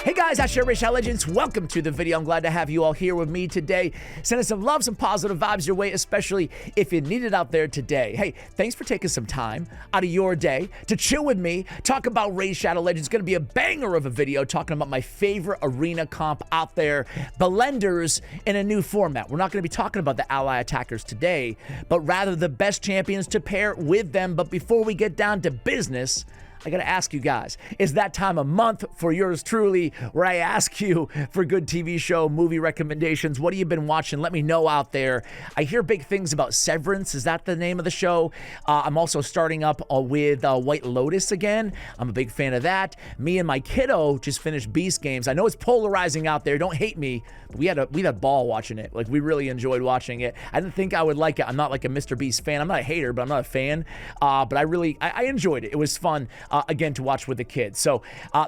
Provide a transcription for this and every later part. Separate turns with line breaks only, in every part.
Hey guys, Asher Legends. Welcome to the video. I'm glad to have you all here with me today. Sending some love, some positive vibes your way, especially if you need it out there today. Hey, thanks for taking some time out of your day to chill with me, talk about Raid Shadow Legends. It's going to be a banger of a video talking about my favorite arena comp out there, Blenders in a new format. We're not going to be talking about the ally attackers today, but rather the best champions to pair with them. But before we get down to business, I gotta ask you guys, it's that time of month for yours truly where I ask you for good TV show, movie recommendations. What have you been watching? Let me know out there. I hear big things about Severance. Is that the name of the show? I'm also starting up with White Lotus again. I'm a big fan of that. Me and my kiddo just finished Beast Games. I know it's polarizing out there. Don't hate me, but we had a ball watching it. Like, we really enjoyed watching it. I didn't think I would like it. I'm not like a Mr. Beast fan. I'm not a hater, but I'm not a fan. But I enjoyed it. It was fun. Again, to watch with the kids. So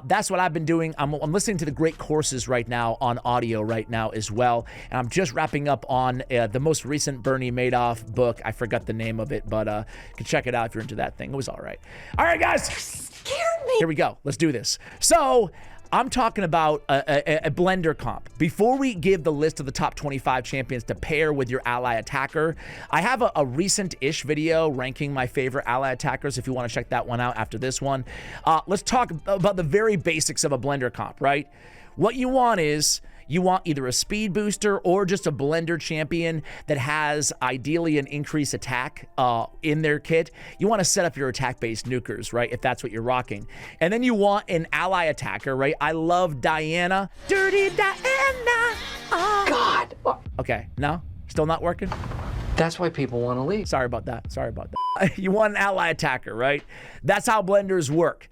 that's what I've been doing. I'm listening to the great courses right now on audio right now as well. And I'm just wrapping up on the most recent Bernie Madoff book. I forgot the name of it, but you can check it out if you're into that thing. It was all right. All right, guys. You scared me. Here we go. Let's do this. So I'm talking about a blender comp. Before we give the list of the top 25 champions to pair with your ally attacker, I have a recent-ish video ranking my favorite ally attackers if you want to check that one out after this one. Let's talk about the very basics of a blender comp, right? What you want is, you want either a speed booster or just a blender champion that has ideally an increased attack in their kit. You want to set up your attack-based nukers, right? If that's what you're rocking. And then you want an ally attacker, right? I love Diana. Dirty Diana. Oh. God. Okay, no? Still not working?
That's why people want to leave.
Sorry about that. Sorry about that. You want an ally attacker, right? That's how blenders work.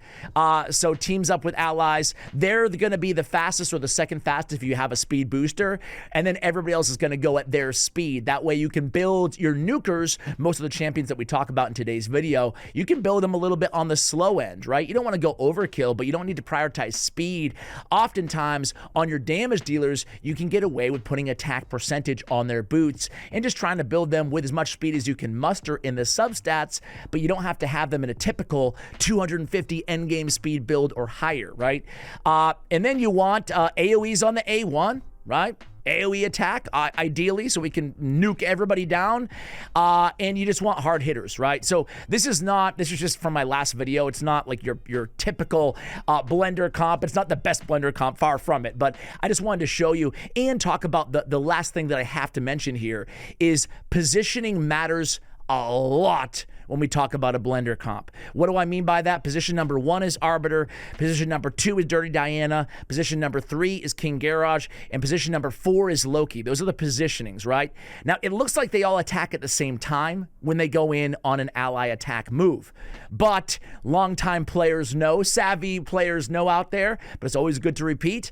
So teams up with allies. They're going to be the fastest or the second fastest if you have a speed booster. And then everybody else is going to go at their speed. That way you can build your nukers. Most of the champions that we talk about in today's video, you can build them a little bit on the slow end, right? You don't want to go overkill, but you don't need to prioritize speed. Oftentimes on your damage dealers, you can get away with putting attack percentage on their boots and just trying to build them with as much speed as you can muster in the substats, but you don't have to have them in a typical 250 endgame speed build or higher, right? And then you want AoEs on the A1, right? AoE attack, ideally, so we can nuke everybody down. And you just want hard hitters, right? So this is just from my last video. It's not like your typical blender comp. It's not the best blender comp, far from it. But I just wanted to show you and talk about the last thing that I have to mention here is positioning matters a lot when we talk about a blender comp. What do I mean by that? Position number 1 is Arbiter. Position number 2 is Dirty Diana. Position number 3 is King Garage. And position number 4 is Loki. Those are the positionings, right? Now, it looks like they all attack at the same time when they go in on an ally attack move. But longtime players know, savvy players know out there, but it's always good to repeat,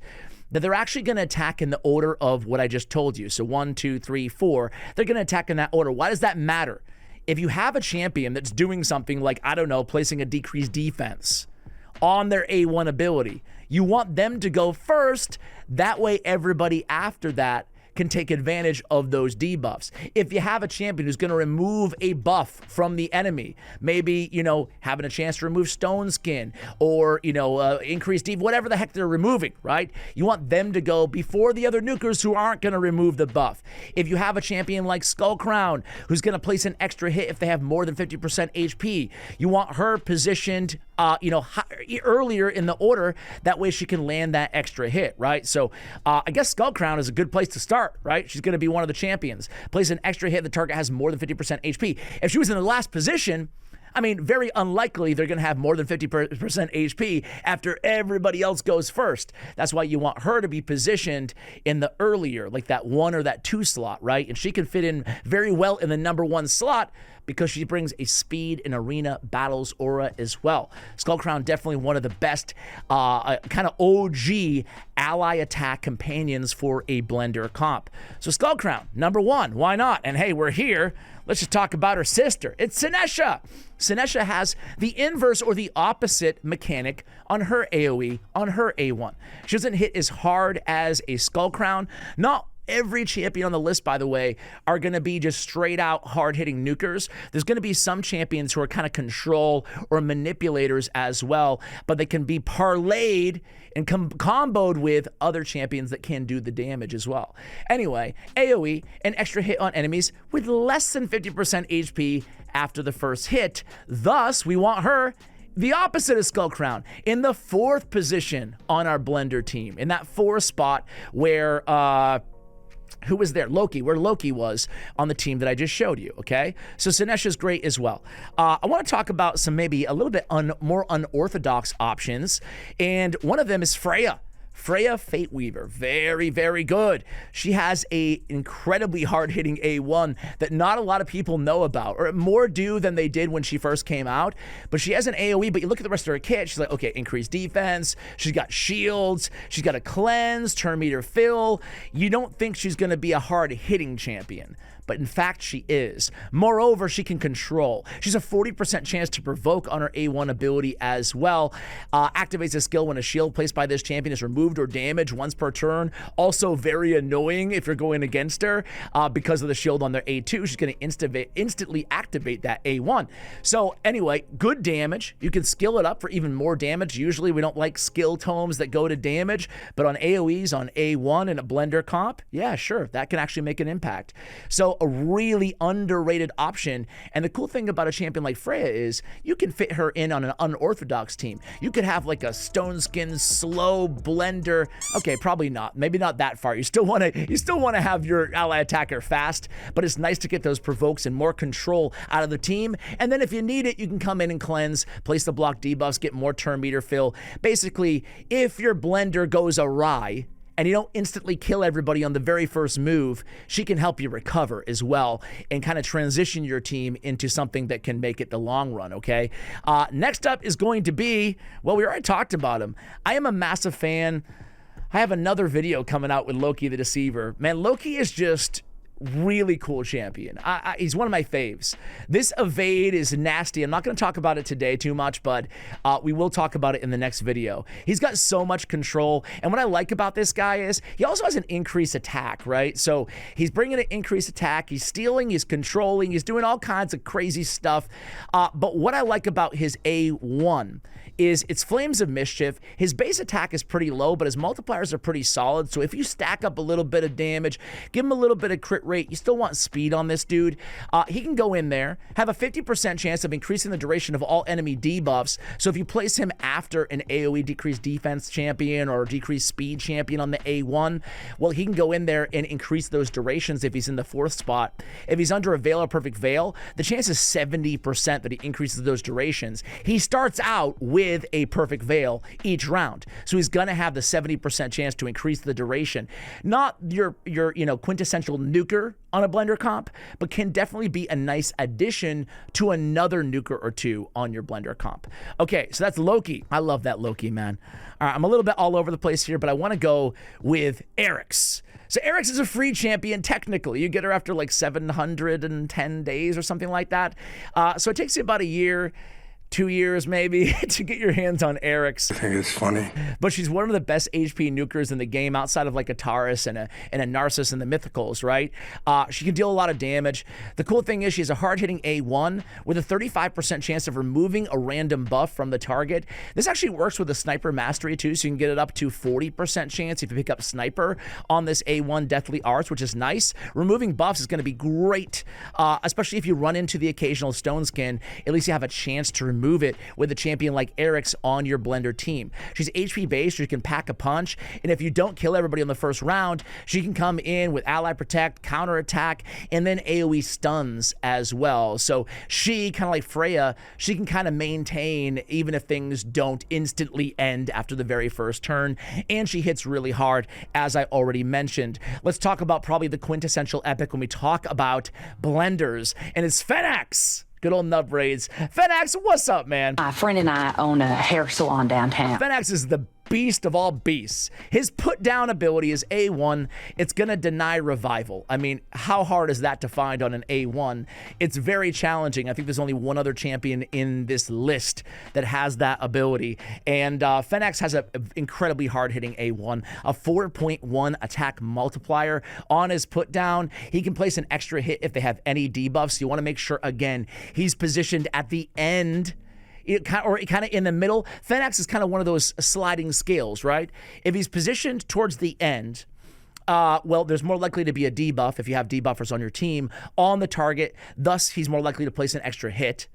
that they're actually going to attack in the order of what I just told you. So 1, 2, 3, 4. They're going to attack in that order. Why does that matter? If you have a champion that's doing something like, I don't know, placing a decreased defense on their A1 ability, you want them to go first. That way everybody after that can take advantage of those debuffs. If you have a champion who's going to remove a buff from the enemy, maybe, you know, having a chance to remove Stone Skin or, you know, increase debuff, whatever the heck they're removing, right? You want them to go before the other nukers who aren't going to remove the buff. If you have a champion like Skullcrown who's going to place an extra hit if they have more than 50% HP, you want her positioned, you know, earlier in the order. That way she can land that extra hit, right? So I guess Skullcrown is a good place to start, right? She's going to be one of the champions. Place an extra hit, the target has more than 50% HP. If she was in the last position, I mean, very unlikely they're going to have more than 50% HP after everybody else goes first. That's why you want her to be positioned in the earlier, like that 1 or that 2 slot, right? And she can fit in very well in the number 1 slot because she brings a speed and arena battles aura as well. Skullcrown, definitely one of the best kind of OG ally attack companions for a blender comp. So Skullcrown, number 1, why not? And hey, we're here. Let's just talk about her sister. It's Sinesha. Sinesha has the inverse or the opposite mechanic on her AoE, on her A1. She doesn't hit as hard as a Skullcrown. Not every champion on the list, by the way, are going to be just straight out hard-hitting nukers. There's going to be some champions who are kind of control or manipulators as well, but they can be parlayed and comboed with other champions that can do the damage as well. Anyway, AoE, an extra hit on enemies with less than 50% HP after the first hit. Thus, we want her the opposite of Skullcrown, in the 4th position on our blender team, in that 4 spot where, who was there? Loki, where Loki was on the team that I just showed you, okay? So Sinesha's great as well. I want to talk about some maybe a little bit more unorthodox options, and one of them is Freya. Freya Fate Weaver, very, very good. She has a incredibly hard-hitting A1 that not a lot of people know about, or more do than they did when she first came out. But she has an AoE, but you look at the rest of her kit, she's like, okay, increased defense, she's got shields, she's got a cleanse, turn meter fill. You don't think she's gonna be a hard-hitting champion, but in fact she is. Moreover, she can control. She's a 40% chance to provoke on her A1 ability as well. Activates a skill when a shield placed by this champion is removed or damaged once per turn. Also very annoying if you're going against her because of the shield on their A2. She's going to instantly activate that A1. So anyway, good damage. You can skill it up for even more damage. Usually we don't like skill tomes that go to damage, but on AoEs, on A1 in a blender comp, yeah, sure, that can actually make an impact. So a really underrated option. And the cool thing about a champion like Freya is you can fit her in on an unorthodox team. You could have like a stone skin slow blender. Okay, probably not. Maybe not that far. You still want to have your ally attacker fast, but it's nice to get those provokes and more control out of the team. And then if you need it, you can come in and cleanse, place the block debuffs, get more turn meter fill. Basically, if your blender goes awry, and you don't instantly kill everybody on the very first move, she can help you recover as well and kind of transition your team into something that can make it the long run, okay? Next up is going to be, well, we already talked about him. I am a massive fan. I have another video coming out with Loki the Deceiver. Man, Loki is just really cool champion. He's one of my faves. This evade is nasty. I'm not going to talk about it today too much, but we will talk about it in the next video. He's got so much control, and what I like about this guy is he also has an increased attack, right? So he's bringing an increased attack, he's stealing, he's controlling, he's doing all kinds of crazy stuff, but what I like about his A1 is it's Flames of Mischief. His base attack is pretty low, but his multipliers are pretty solid, so if you stack up a little bit of damage, give him a little bit of crit rate, you still want speed on this dude. He can go in there, have a 50% chance of increasing the duration of all enemy debuffs, so if you place him after an AoE decreased defense champion or decreased speed champion on the A1, well, he can go in there and increase those durations if he's in the 4th spot. If he's under a Veil or Perfect Veil, the chance is 70% that he increases those durations. He starts out with a Perfect Veil each round, so he's gonna have the 70% chance to increase the duration. Not your quintessential nuker on a blender comp, but can definitely be a nice addition to another nuker or two on your blender comp. Okay, so that's Loki. I love that Loki, man. All right, I'm a little bit all over the place here, but I want to go with Eryx. So Eryx is a free champion, technically. You get her after like 710 days or something like that. So it takes you about a year, 2 years maybe to get your hands on Eryx.
I think it's funny.
But she's one of the best HP nukers in the game outside of like a Taurus and a Narcissus and the Mythicals, right? She can deal a lot of damage. The cool thing is she has a hard-hitting A1 with a 35% chance of removing a random buff from the target. This actually works with the Sniper Mastery too, so you can get it up to 40% chance if you pick up Sniper on this A1 Deathly Arts, which is nice. Removing buffs is going to be great, especially if you run into the occasional Stone Skin. At least you have a chance to remove it with a champion like Eryx on your blender team. She's HP based, so you can pack a punch, and if you don't kill everybody on the first round, she can come in with Ally Protect, Counter Attack, and then AoE stuns as well. So she, kind of like Freya, she can kind of maintain even if things don't instantly end after the very first turn, and she hits really hard, as I already mentioned. Let's talk about probably the quintessential epic when we talk about blenders, and it's Fenax. Good old nut braids. Fenax, what's up, man?
My friend and I own a hair salon downtown.
Fenax is the beast of all beasts. His put down ability is A1. It's going to deny revival. I mean, how hard is that to find on an A1? It's very challenging. I think there's only one other champion in this list that has that ability. And Fenax has an incredibly hard hitting A1, a 4.1 attack multiplier on his put down. He can place an extra hit if they have any debuffs. You want to make sure, again, he's positioned at the end or kind of in the middle. Fenax is kind of one of those sliding scales, right? If he's positioned towards the end, well, there's more likely to be a debuff if you have debuffers on your team on the target. Thus, he's more likely to place an extra hit.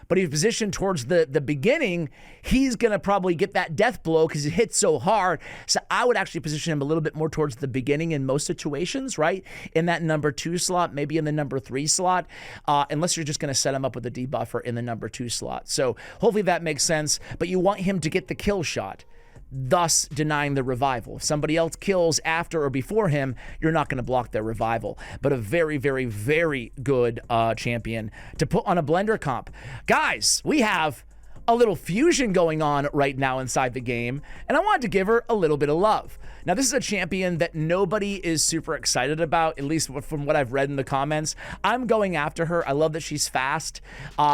But if he's positioned towards the beginning, he's going to probably get that death blow because he hits so hard. So I would actually position him a little bit more towards the beginning in most situations, right? In that number 2 slot, maybe in the number 3 slot, unless you're just going to set him up with a debuffer in the number 2 slot. So hopefully that makes sense. But you want him to get the kill shot, thus denying the revival. If somebody else kills after or before him, you're not going to block their revival. But a very, very, very good champion to put on a blender comp. Guys, we have a little fusion going on right now inside the game, and I wanted to give her a little bit of love. Now, this is a champion that nobody is super excited about, at least from what I've read in the comments. I'm going after her. I love that she's fast.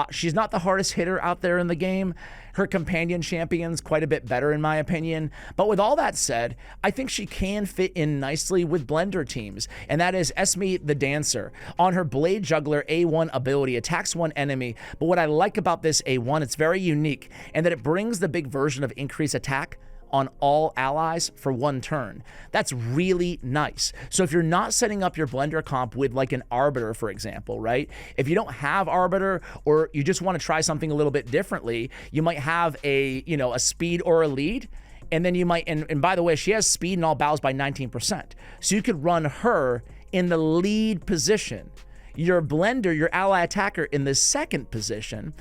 She's not the hardest hitter out there in the game. Her companion champion's quite a bit better in my opinion. But with all that said, I think she can fit in nicely with blender teams. And that is Esme the Dancer. On her Blade Juggler A1 ability, attacks one enemy. But what I like about this A1, it's very unique, and that it brings the big version of increased attack on all allies for 1 turn. That's really nice. So if you're not setting up your blender comp with like an Arbiter, for example, right? If you don't have Arbiter, or you just want to try something a little bit differently, you might have a speed or a lead, and then you might, and by the way, she has speed in all battles by 19%. So you could run her in the lead position, your blender, your ally attacker in the 2nd position.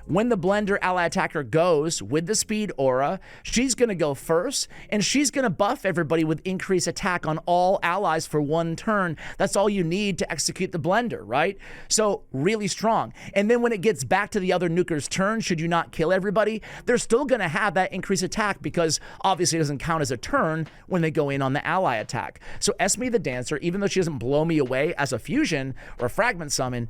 When the blender ally attacker goes with the speed aura, she's going to go first, and she's going to buff everybody with increased attack on all allies for 1 turn. That's all you need to execute the blender, right? So really strong. And then when it gets back to the other nuker's turn, should you not kill everybody, they're still going to have that increased attack because obviously it doesn't count as a turn when they go in on the ally attack. So Esme the Dancer, even though she doesn't blow me away as a fusion or a fragment summon,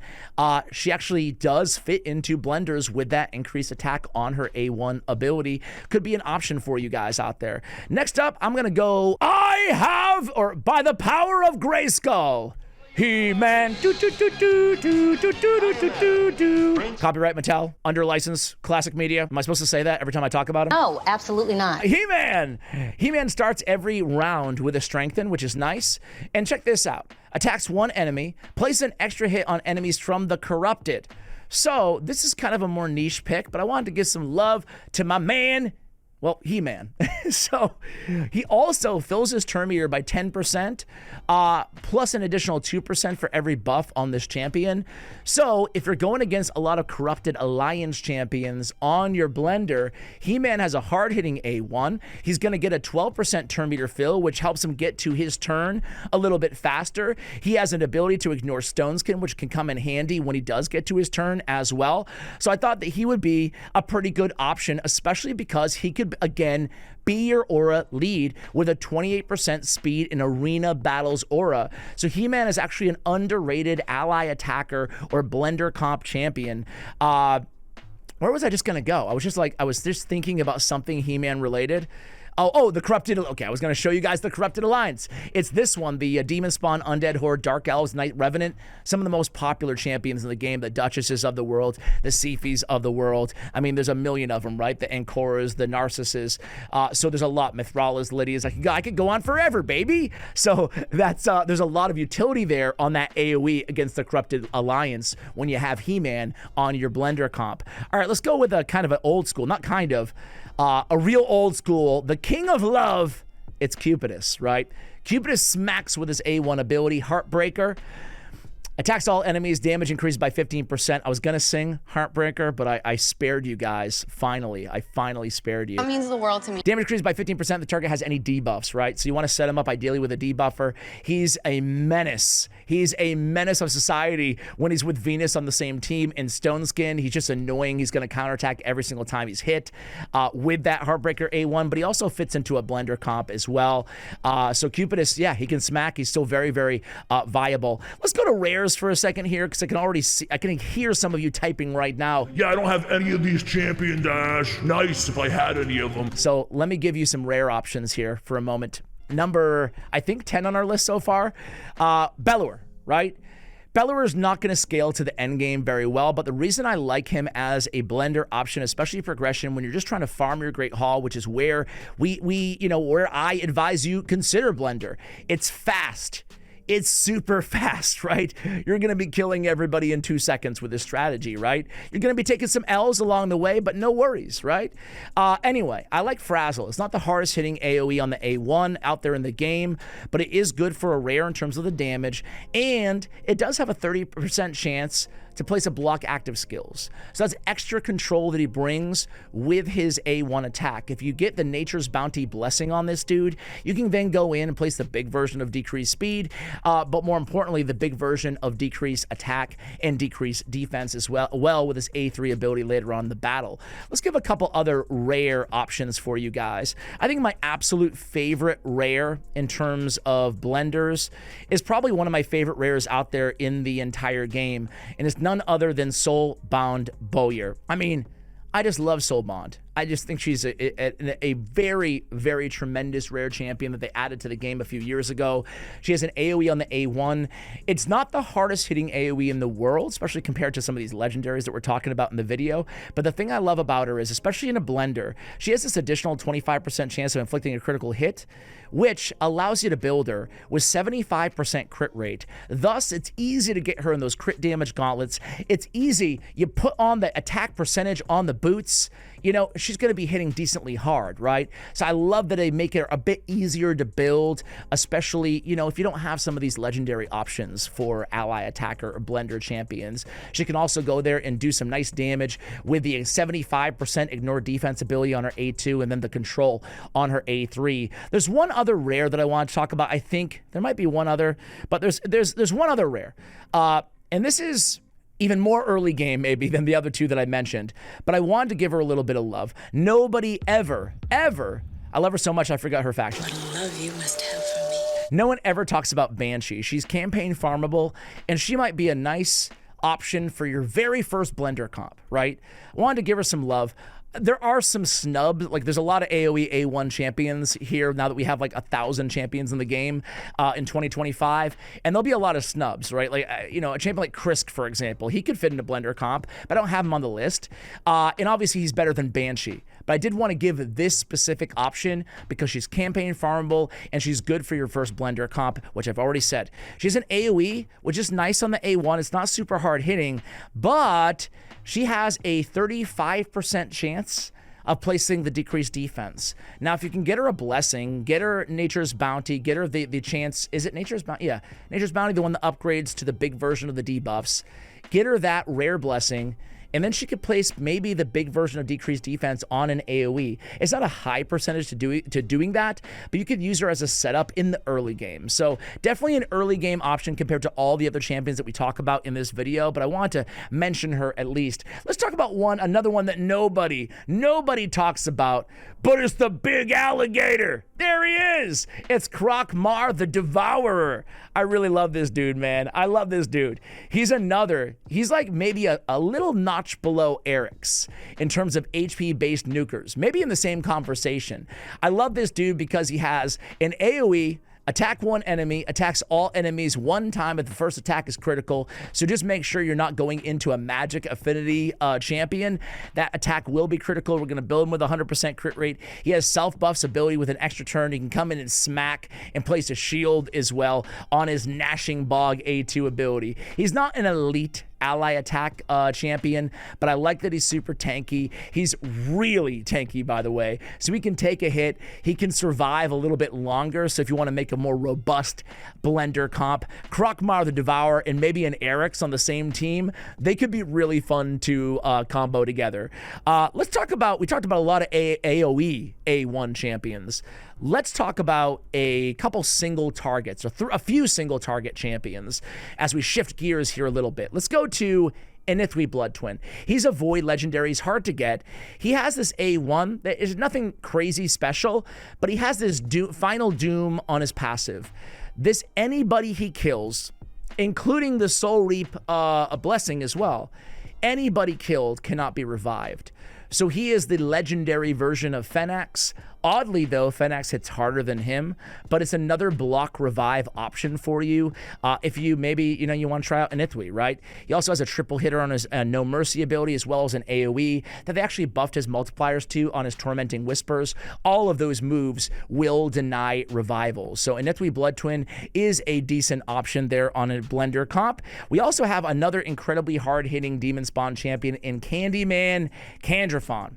she actually does fit into blenders with that increased attack on her A1 ability. Could be an option for you guys out there. Next up, I'm gonna go, by the power of Grayskull, He-Man. Copyright Mattel, under license, classic media. Am I supposed to say that every time I talk about him?
No, absolutely not.
He-Man! He-Man starts every round with a strengthen, which is nice. And check this out. Attacks 1 enemy, place an extra hit on enemies from the Corrupted. So this is kind of a more niche pick, but I wanted to give some love to my man, well, He-Man. So he also fills his turn meter by 10%, plus an additional 2% for every buff on this champion. So if you're going against a lot of Corrupted Alliance champions on your blender, He-Man has a hard-hitting A1. He's going to get a 12% turn meter fill, which helps him get to his turn a little bit faster. He has an ability to ignore Stone Skin, which can come in handy when he does get to his turn as well. So I thought that he would be a pretty good option, especially because he could, again, be your aura lead with a 28% speed in arena battles aura. So He-Man is actually an underrated ally attacker or blender comp champion. Where was I just gonna go? I was just thinking about something He-Man related. Oh, the Corrupted, okay, I was gonna show you guys the Corrupted Alliance. It's this one, the Demon Spawn, Undead Horde, Dark Elves, Night Revenant, some of the most popular champions in the game, the Duchesses of the world, the Sifis of the world. I mean, there's a million of them, right? The Ancoras, the Narcissus. So there's a lot, Mithralas, Lydias, I could go on forever, baby. So that's, there's a lot of utility there on that AoE against the Corrupted Alliance when you have He-Man on your blender comp. All right, let's go with a kind of an old school, not kind of, a real old school, the King of Love, it's Cupidus, right? Cupidus smacks with his A1 ability, Heartbreaker. Attacks all enemies, damage increased by 15%. I was going to sing Heartbreaker, but I spared you guys. Finally, I finally spared you.
That means the world to me.
Damage increased by 15%. The target has any debuffs, right? So you want to set him up ideally with a debuffer. He's a menace. He's a menace of society when he's with Venus on the same team. In Stone Skin, he's just annoying. He's going to counterattack every single time he's hit with that Heartbreaker A1, but he also fits into a blender comp as well. So Cupidus, yeah, he can smack. He's still very, very viable. Let's go to rares for a second here, because I can already see, I can hear some of you typing right now.
Yeah, I don't have any of these champion dash. Nice if I had any of them.
So let me give you some rare options here for a moment. Number, I think 10 on our list so far, Bellower, right? Bellower is not going to scale to the end game very well, but the reason I like him as a blender option, especially progression, when you're just trying to farm your Great Hall, which is where where I advise you consider blender. It's fast. It's super fast, right? You're going to be killing everybody in 2 seconds with this strategy, right? You're going to be taking some L's along the way, but no worries, right? Anyway, I like Frazzle. It's not the hardest hitting AoE on the A1 out there in the game, but it is good for a rare in terms of the damage, and it does have a 30% chance to place a block active skills. So that's extra control that he brings with his A1 attack. If you get the Nature's Bounty blessing on this dude, you can then go in and place the big version of decreased speed, but more importantly, the big version of decreased attack and decreased defense as well with his A3 ability later on in the battle. Let's give a couple other rare options for you guys. I think my absolute favorite rare in terms of blenders is probably one of my favorite rares out there in the entire game, and it's none other than Soulbound Bowyer. I mean, I just love Soulbound. I just think she's a very, very tremendous rare champion that they added to the game a few years ago. She has an AoE on the A1. It's not the hardest hitting AoE in the world, especially compared to some of these legendaries that we're talking about in the video. But the thing I love about her is, especially in a blender, she has this additional 25% chance of inflicting a critical hit, which allows you to build her with 75% crit rate. Thus, it's easy to get her in those crit damage gauntlets. It's easy. You put on the attack percentage on the boots, you know, she's going to be hitting decently hard, right? So I love that they make it a bit easier to build, especially, you know, if you don't have some of these legendary options for ally attacker or blender champions. She can also go there and do some nice damage with the 75% ignore defense ability on her A2 and then the control on her A3. There's one other rare that I want to talk about. I think there might be one other, but there's one other rare. And this is even more early game maybe than the other two that I mentioned, but I wanted to give her a little bit of love. Nobody ever, I love her so much I forgot her faction.
What love you must have for me.
No one ever talks about Banshee. She's campaign farmable, and she might be a nice option for your very first blender comp, right? I wanted to give her some love. There are some snubs, like there's a lot of AoE A1 champions here now that we have like 1,000 champions in the game in 2025, and there'll be a lot of snubs, right? Like, you know, a champion like Krisk, for example, he could fit into blender comp, but I don't have him on the list. And obviously he's better than Banshee, but I did want to give this specific option because she's campaign farmable and she's good for your first blender comp, which I've already said. She's an AoE, which is nice on the A1. It's not super hard hitting, but she has a 35% chance of placing the decreased defense. Now, if you can get her a blessing, get her Nature's Bounty, get her the chance, is it Nature's Bounty? Yeah, Nature's Bounty, the one that upgrades to the big version of the debuffs. Get her that rare blessing, and then she could place maybe the big version of decreased defense on an AoE. It's not a high percentage to doing that, but you could use her as a setup in the early game. So definitely an early game option compared to all the other champions that we talk about in this video, but I want to mention her at least. Let's talk about another one that nobody talks about, but it's the big alligator. There he is. It's Krok'mar the Devourer. I really love this dude, man. I love this dude. He's like maybe a little notch below Eric's in terms of HP-based nukers, maybe in the same conversation. I love this dude because he has an AoE, attack one enemy, attacks all enemies one time if the first attack is critical. So just make sure you're not going into a magic affinity champion. That attack will be critical. We're going to build him with 100% crit rate. He has self-buffs ability with an extra turn. He can come in and smack and place a shield as well on his Gnashing Bog A2 ability. He's not an elite ally attack champion, but I like that he's super tanky. He's really tanky, by the way, so he can take a hit. He can survive a little bit longer, so if you want to make a more robust blender comp, Krok'mar the Devourer and maybe an Eric's on the same team, they could be really fun to combo together. We talked about a lot of AoE A1 champions. Let's talk about a couple single targets, or a few single target champions as we shift gears here a little bit. Let's go to Enithwi Blood Twin. He's a Void legendary. He's hard to get. He has this A1 that is nothing crazy special, but he has this Final Doom on his passive. Anybody he kills, including the Soul Reap a blessing as well, anybody killed cannot be revived. So he is the legendary version of Fenax. Oddly, though, Fenax hits harder than him, but it's another block revive option for you. If you maybe, you want to try out Enithwi, right? He also has a triple hitter on his No Mercy ability, as well as an AoE that they actually buffed his multipliers to on his Tormenting Whispers. All of those moves will deny revival. So Enithwi Blood Twin is a decent option there on a blender comp. We also have another incredibly hard-hitting Demon Spawn champion in Candyman Candrafon.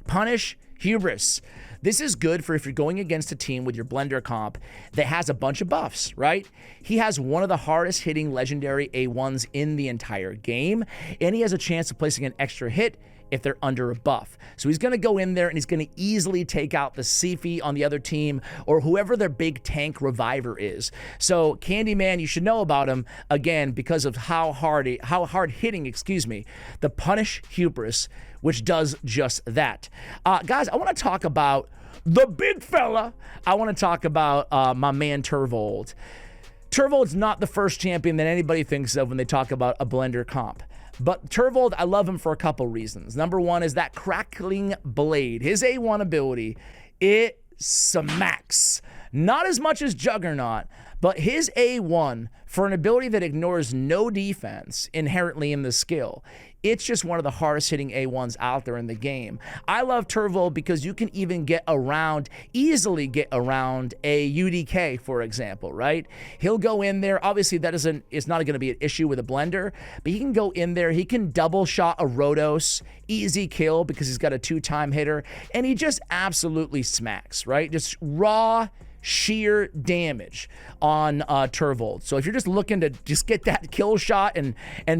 Punish Hubris. This is good for if you're going against a team with your blender comp that has a bunch of buffs, right? He has one of the hardest hitting legendary A1s in the entire game, and he has a chance of placing an extra hit if they're under a buff. So he's going to go in there and he's going to easily take out the Sifi on the other team or whoever their big tank reviver is. So Candyman, you should know about him, again, because of how hard hitting, the Punish Hubris, which does just that. Guys, I want to talk about the big fella. I want to talk about my man Turvold. Turvold's not the first champion that anybody thinks of when they talk about a blender comp. But Turvold, I love him for a couple reasons. Number one is that crackling blade. His A1 ability, it smacks. Not as much as Juggernaut, but his A1, for an ability that ignores no defense inherently in the skill, it's just one of the hardest hitting A1s out there in the game. I love Turvold because you can even easily get around a UDK, for example, right? He'll go in there. Obviously, it's not going to be an issue with a blender, but he can go in there. He can double shot a Rhodos, easy kill because he's got a 2-time hitter, and he just absolutely smacks, right? Just raw sheer damage on Turvold. So if you're just looking to just get that kill shot and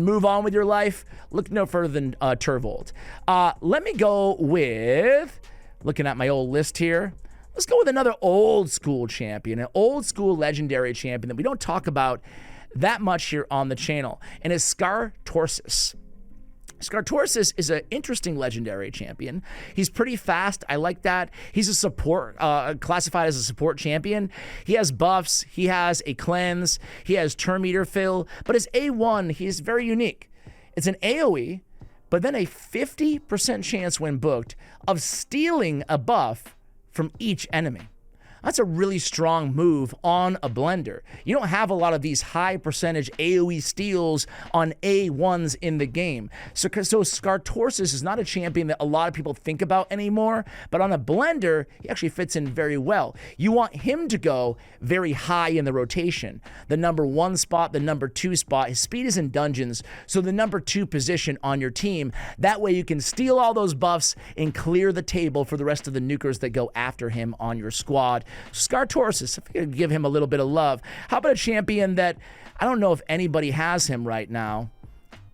move on with your life, look no further than Turvold. Let me go with, looking at my old list here, let's go with another old school champion, an old school legendary champion that we don't talk about that much here on the channel, and it's Scar-Torsus. Scar-Torsus is an interesting legendary champion. He's pretty fast. I like that. He's a support, classified as a support champion. He has buffs. He has a cleanse. He has turn meter fill. But his A1, he's very unique. It's an AoE, but then a 50% chance when booked of stealing a buff from each enemy. That's a really strong move on a blender. You don't have a lot of these high percentage AoE steals on A1s in the game. So Scar-Torsus is not a champion that a lot of people think about anymore, but on a blender, he actually fits in very well. You want him to go very high in the rotation. The number 1 spot, the number 2 spot. His speed is in dungeons, so the number 2 position on your team. That way you can steal all those buffs and clear the table for the rest of the nukers that go after him on your squad. Scar-Torsus, if you could give him a little bit of love. How about a champion that I don't know if anybody has him right now?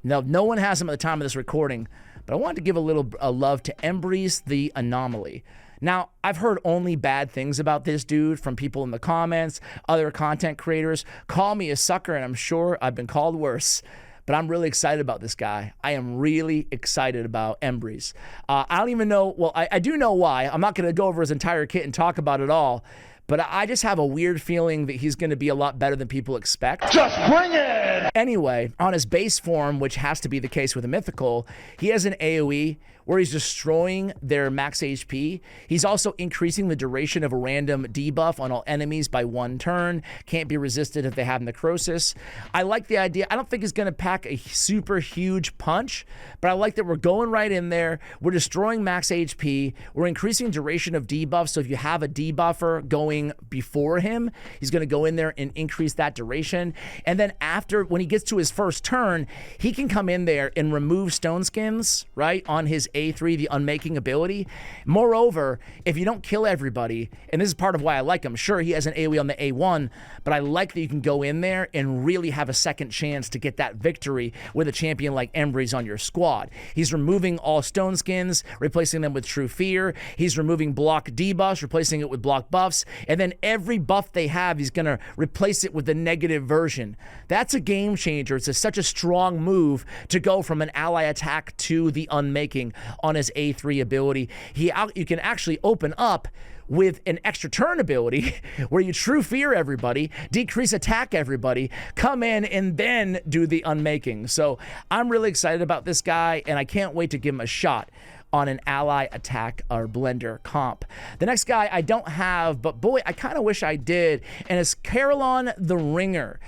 No one has him at the time of this recording, but I wanted to give a little love to Embrys the Anomaly. Now, I've heard only bad things about this dude from people in the comments, other content creators. Call me a sucker, and I'm sure I've been called worse. But I'm really excited about this guy. I am really excited about Embrys. I don't even know, well, I do know why. I'm not going to go over his entire kit and talk about it all, but I just have a weird feeling that he's going to be a lot better than people expect.
Just bring it!
Anyway, on his base form, which has to be the case with a mythical, he has an AoE where he's destroying their max HP. He's also increasing the duration of a random debuff on all enemies by 1 turn. Can't be resisted if they have necrosis. I like the idea. I don't think he's going to pack a super huge punch, but I like that we're going right in there. We're destroying max HP. We're increasing duration of debuffs. So if you have a debuffer going before him, he's going to go in there and increase that duration. And then after, when he gets to his first turn, he can come in there and remove stone skins, right, on his A3, the unmaking ability. Moreover, if you don't kill everybody, and this is part of why I like him, sure, he has an AoE on the A1, but I like that you can go in there and really have a second chance to get that victory with a champion like Embrys on your squad. He's removing all stone skins, replacing them with true fear. He's removing block debuffs, replacing it with block buffs, and then every buff they have, he's going to replace it with the negative version. That's a game changer. It's such a strong move to go from an ally attack to the unmaking on his A3 ability. You can actually open up with an extra turn ability where you true fear everybody, decrease attack everybody, come in and then do the unmaking. So I'm really excited about this guy, and I can't wait to give him a shot on an ally attack or blender comp. The next guy I don't have, but boy, I kind of wish I did, and it's Karilon the Ringer.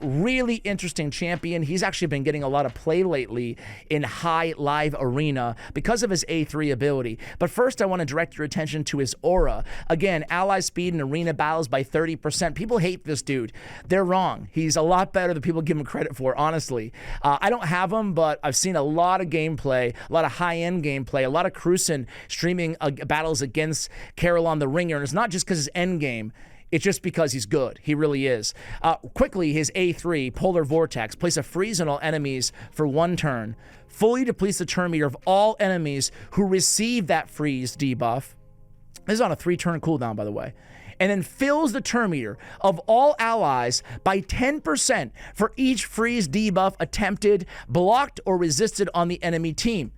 Really interesting champion. He's actually been getting a lot of play lately in high live arena because of his A3 ability. But first, I want to direct your attention to his aura. Again, ally speed in arena battles by 30%. People hate this dude. They're wrong. He's a lot better than people give him credit for, honestly. I don't have him, but I've seen a lot of gameplay, a lot of high-end gameplay, a lot of Cruisen streaming battles against Karilon the Ringer, and it's not just because his end game. It's just because he's good. He really is. Quickly, his A3, Polar Vortex, place a freeze on all enemies for 1 turn. Fully depletes the turn meter of all enemies who receive that freeze debuff. This is on a 3-turn cooldown, by the way. And then fills the turn meter of all allies by 10% for each freeze debuff attempted, blocked, or resisted on the enemy team.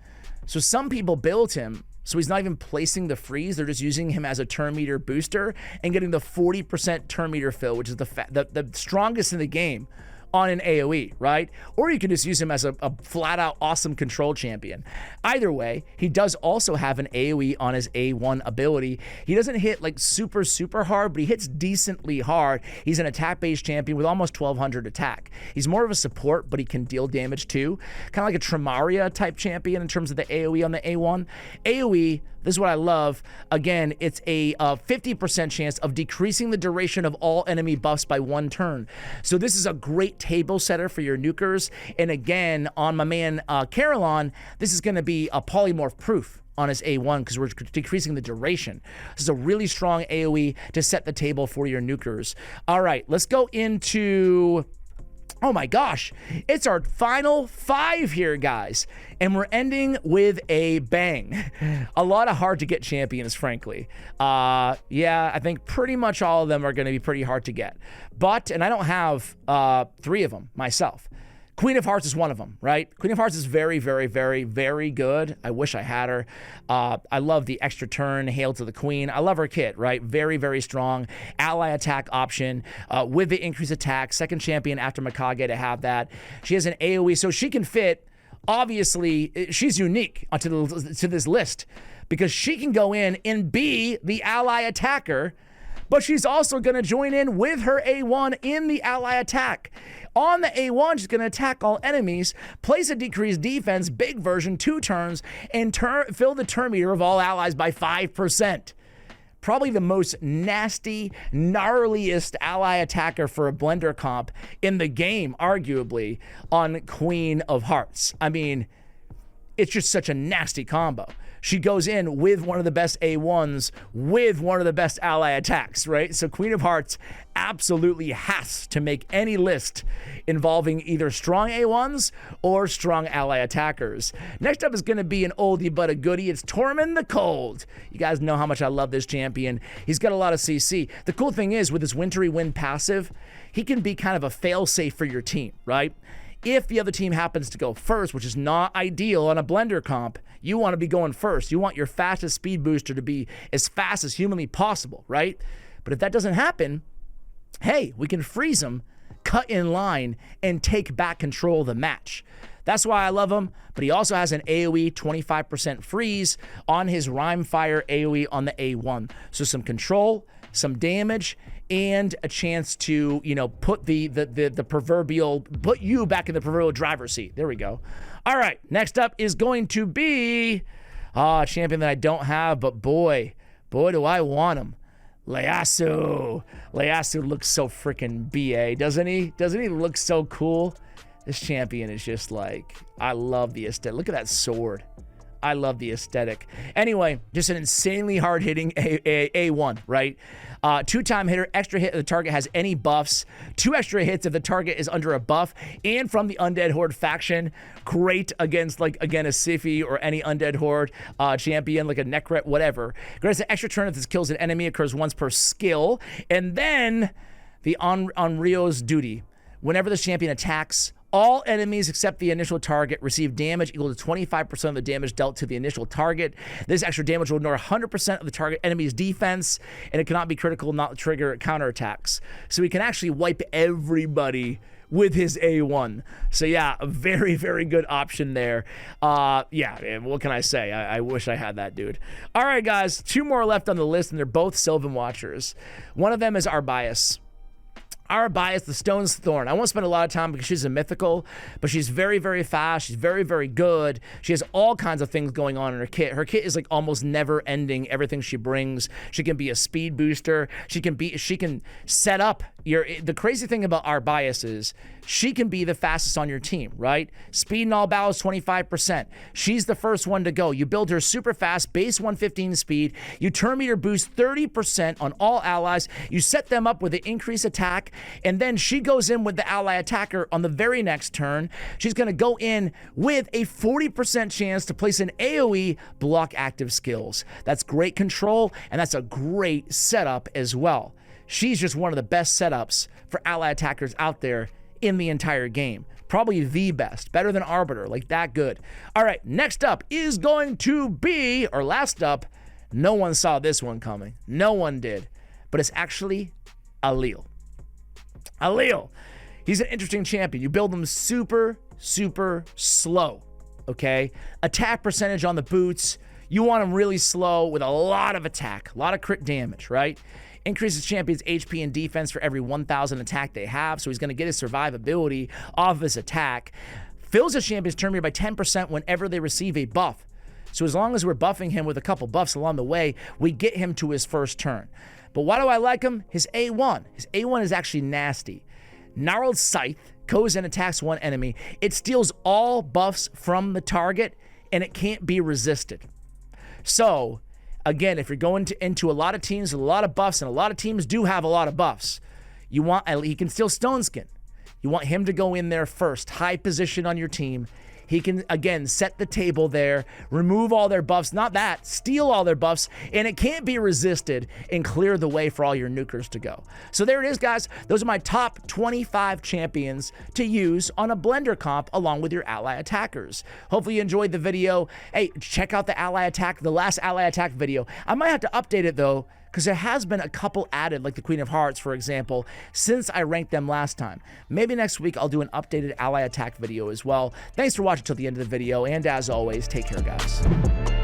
So some people build him so he's not even placing the freeze. They're just using him as a turn meter booster and getting the 40% turn meter fill, which is the strongest in the game on an AoE, right? Or you can just use him as a flat-out awesome control champion. Either way, he does also have an AoE on his A1 ability. He doesn't hit like super, super hard, but he hits decently hard. He's an attack-based champion with almost 1200 attack. He's more of a support, but he can deal damage too. Kind of like a Tremaria type champion in terms of the AoE on the A1. AoE, this is what I love. Again, it's a 50% chance of decreasing the duration of all enemy buffs by 1 turn. So this is a great table setter for your nukers. And again, on my man Karilon, this is going to be a polymorph proof on his A1 because we're decreasing the duration. This is a really strong AoE to set the table for your nukers. All right, let's go into... Oh my gosh, it's our final 5 here, guys. And we're ending with a bang. A lot of hard to get champions, frankly. Yeah, I think pretty much all of them are going to be pretty hard to get. But, and I don't have 3 of them myself. Queen of Hearts is one of them, right? Queen of Hearts is very, very, very, very good. I wish I had her. I love the extra turn, Hail to the Queen. I love her kit, right? Very, very strong. Ally attack option with the increased attack. Second champion after Mikage to have that. She has an AoE, so she can fit. Obviously, she's unique to this list because she can go in and be the ally attacker, but she's also going to join in with her A1 in the ally attack. On the A1, she's going to attack all enemies, place a decreased defense, big version, 2 turns, and fill the turn meter of all allies by 5%. Probably the most nasty, gnarliest ally attacker for a blender comp in the game, arguably, on Queen of Hearts. I mean, it's just such a nasty combo. She goes in with one of the best A1s with one of the best ally attacks, right? So Queen of Hearts absolutely has to make any list involving either strong A1s or strong ally attackers. Next up is going to be an oldie but a goodie. It's Tormund the Cold. You guys know how much I love this champion. He's got a lot of CC. The cool thing is with his Wintry Wind passive, he can be kind of a fail-safe for your team, right? If the other team happens to go first, which is not ideal on a blender comp, you want to be going first. You want your fastest speed booster to be as fast as humanly possible, right? But if that doesn't happen, hey, we can freeze them cut in line and take back control of the match. That's why I love him, but he also has an AoE 25% freeze on his Rhyme Fire AoE on the A1. So some control, some damage, and a chance to, you know, put the proverbial, put you back in the proverbial driver's seat. There we go. All right, next up is going to be a champion that I don't have, but boy, do I want him. Ieyasu. Ieyasu looks so freaking BA, doesn't he? Doesn't he look so cool? This champion is just like, I love the aesthetic. Look at that sword. I love the aesthetic. Anyway, just an insanely hard-hitting A1, right? 2-time hitter, extra hit if the target has any buffs, 2 extra hits if the target is under a buff, and from the Undead Horde faction. Great against, like, again, a Siphi or any Undead Horde champion, like a Necret, whatever. Grants an extra turn if this kills an enemy, occurs once per skill. And then the Onryo's duty. Whenever this champion attacks, all enemies except the initial target receive damage equal to 25% of the damage dealt to the initial target. This extra damage will ignore 100% of the target enemy's defense, and it cannot be critical, not trigger counterattacks. So he can actually wipe everybody with his A1. So yeah, a very, very good option there. Yeah, what can I say? I wish I had that, dude. All right, guys, 2 more left on the list, and they're both Sylvan Watchers. One of them is Arbias. Arbias, the Stone's Thorn. I won't spend a lot of time because she's a mythical, but she's very, very fast. She's very, very good. She has all kinds of things going on in her kit. Her kit is like almost never ending. Everything she brings. She can be a speed booster. She can set up your. The crazy thing about Arbias is she can be the fastest on your team, right? Speed in all battles, 25%. She's the first one to go. You build her super fast, base 115 speed. You turn meter boost 30% on all allies. You set them up with an increased attack, and then she goes in with the ally attacker on the very next turn. She's going to go in with a 40% chance to place an AoE, block active skills. That's great control, and that's a great setup as well. She's just one of the best setups for ally attackers out there in the entire game. Probably the best. Better than Arbiter. Like, that good. All right, next up is going to be, or last up, no one saw this one coming. No one did. But it's actually Alil. Alil. He's an interesting champion. You build him super, super slow, okay? Attack percentage on the boots. You want him really slow with a lot of attack, a lot of crit damage, right? Increases champion's HP and defense for every 1,000 attack they have, so he's going to get his survivability off of his attack. Fills his champion's turn meter by 10% whenever they receive a buff. So as long as we're buffing him with a couple buffs along the way, we get him to his first turn. But why do I like him? His A1. His A1 is actually nasty. Gnarled Scythe goes and attacks one enemy. It steals all buffs from the target, and it can't be resisted. So again, if you're going into a lot of teams with a lot of buffs, and a lot of teams do have a lot of buffs, he can steal Stone Skin. You want him to go in there first, high position on your team. He can, again, set the table there, remove all their buffs, not that, steal all their buffs, and it can't be resisted and clear the way for all your nukers to go. So there it is, guys. Those are my top 25 champions to use on a blender comp along with your ally attackers. Hopefully you enjoyed the video. Hey, check out the last ally attack video. I might have to update it, though, because there has been a couple added, like the Queen of Hearts, for example, since I ranked them last time. Maybe next week I'll do an updated ally attack video as well. Thanks for watching till the end of the video, and as always, take care, guys.